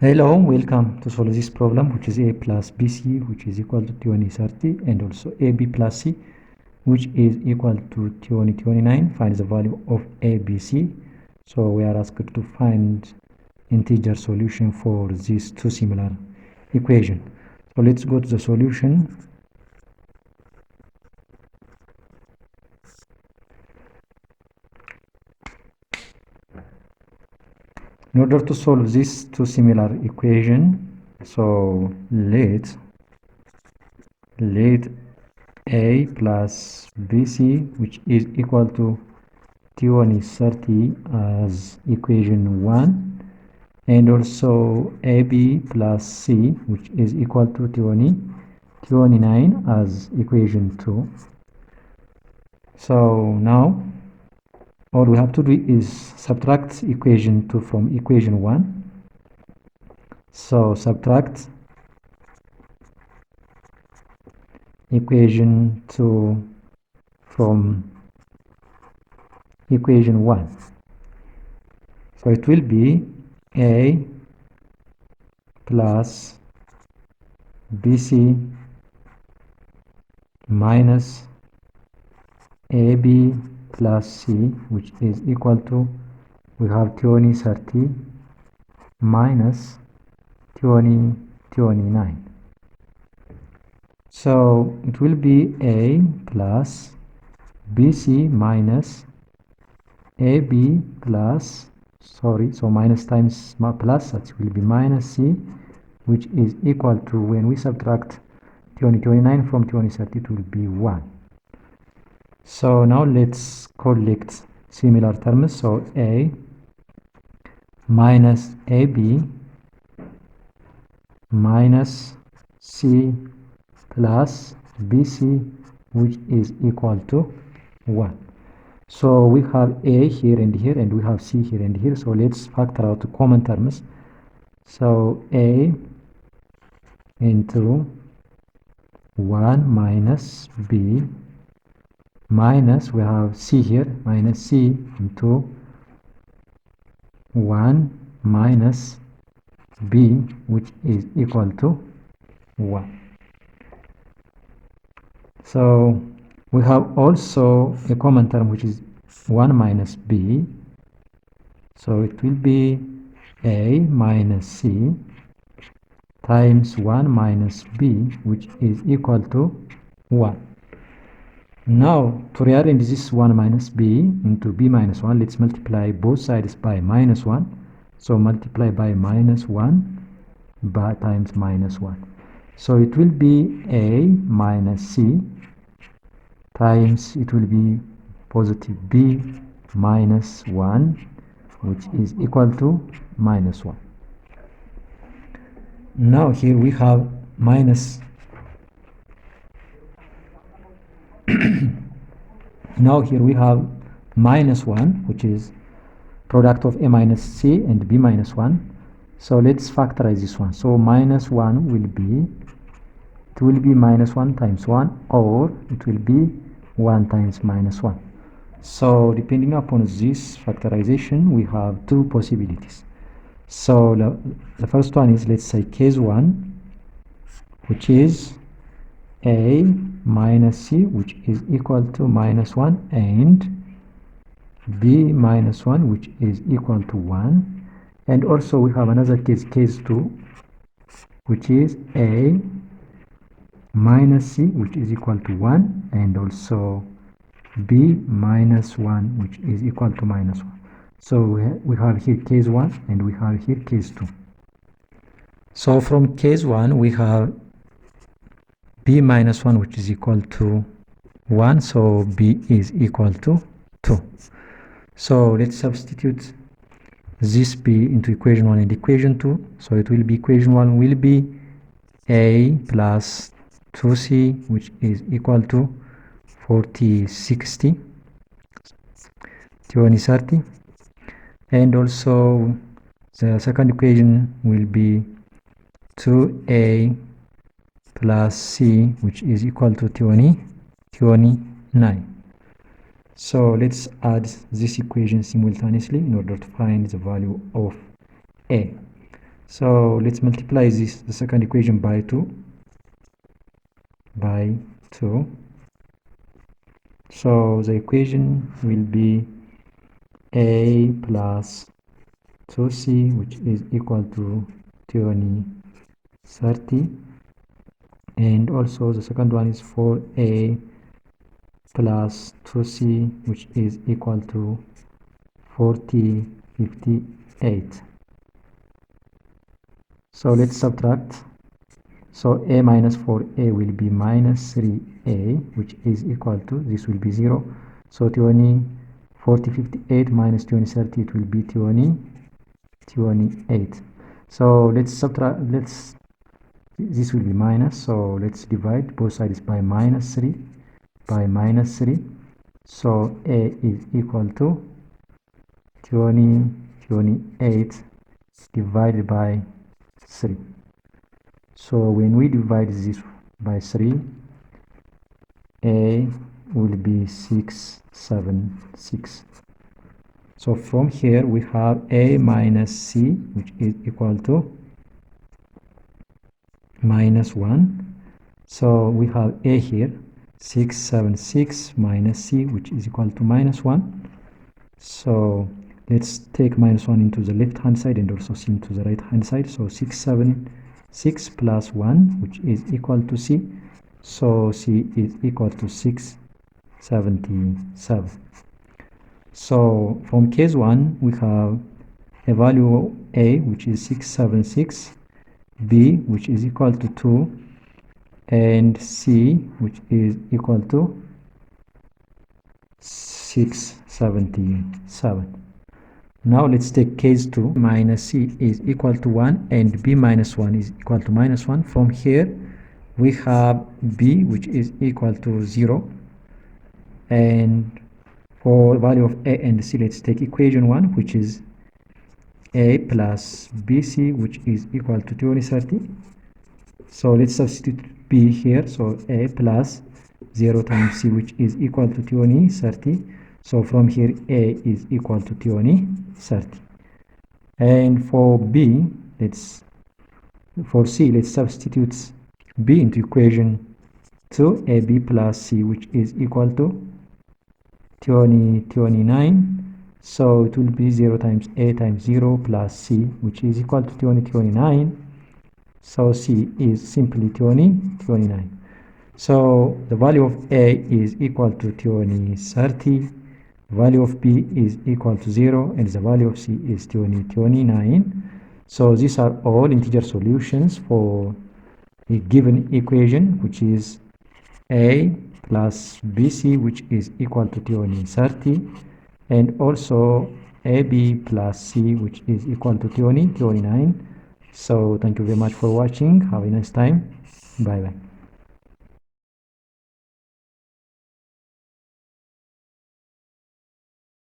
Hello, welcome to solve this problem, which is a plus bc, which is equal to 2030, and also ab plus c, which is equal to 2029. Find the value of abc. So we are asked to find integer solution for these two similar equations. So let's go to the solution. In order to solve these two similar equations, so let a plus bc, which is equal to 2030 as equation 1, and also ab plus c, which is equal to 2029 as equation 2. So now all we have to do is subtract equation 2 from equation 1. So subtract equation 2 from equation 1. So it will be a plus bc minus ab plus c, which is equal to, we have 2030 minus 2029. So it will be a plus bc minus ab plus, so minus times plus, that will be minus c, which is equal to, when we subtract 2029 from 2030, it will be 1. So now let's collect similar terms. So a minus ab minus c plus bc, which is equal to 1. So we have a here, and we have c here and here. So let's factor out the common terms. So a into 1 minus b minus, we have c here, minus c into 1 minus b, which is equal to 1. So we have also a common term, which is 1 minus b. So it will be a minus c times 1 minus b, which is equal to 1. Now, to rearrange this 1 minus b into b minus 1, let's multiply both sides by minus 1. So multiply by minus 1 by times minus 1. So it will be a minus c times, it will be positive b minus 1, which is equal to minus 1. Now here we have minus now here we have minus 1, which is product of a minus c and b minus 1. So let's factorize this one. So minus 1 will be, it will be minus 1 times 1, or it will be 1 times minus 1. So depending upon this factorization, we have two possibilities. So the first one is, let's say, case 1, which is a minus c, which is equal to minus 1, and b minus 1, which is equal to 1. And also we have another case, case 2, which is a minus c, which is equal to 1, and also b minus 1, which is equal to minus 1. So we have here case 1, and we have here case 2. So from case 1, we have b minus 1, which is equal to 1, so b is equal to 2. So let's substitute this b into equation 1 and equation 2. So it will be, equation 1 will be a plus 2c, which is equal to 4060, 2030. And also the second equation will be 2a plus c, which is equal to 29. So let's add this equation simultaneously in order to find the value of a. So let's multiply the second equation by 2. So the equation will be a plus 2c, which is equal to 30, and also the second one is 4a plus 2c, which is equal to 58. So let's subtract. So a minus 4a will be minus 3a, which is equal to, this will be 0. So 58 minus 30, it will be 28. So let's subtract, this will be minus, so let's divide both sides by minus 3. So a is equal to 28 divided by 3. So when we divide this by 3, a will be 676. So from here we have a minus c, which is equal to minus 1. So we have a here, 676 minus c, which is equal to minus 1. So let's take minus 1 into the left hand side and also c into the right hand side. So 676 plus 1, which is equal to c. So c is equal to 677. So from case 1, we have a value a, which is 676, b, which is equal to 2, and c, which is equal to 677. Now let's take case 2. Minus c is equal to 1 and b minus 1 is equal to minus 1. From here we have b, which is equal to 0, and for value of a and c, let's take equation 1, which is a plus bc, which is equal to 2030. So let's substitute b here. So a plus 0 times c, which is equal to 2030. So from here a is equal to 2030. And for b, for c, let's substitute b into equation 2, ab plus c, which is equal to 29. So it will be 0 times a times 0 plus c, which is equal to 29. So c is simply 29. So the value of a is equal to 2030, value of b is equal to 0, and the value of c is 29. So these are all integer solutions for a given equation, which is a plus bc, which is equal to 2030, and also ab plus c, which is equal to 29. So thank you very much for watching. Have a nice time. Bye bye.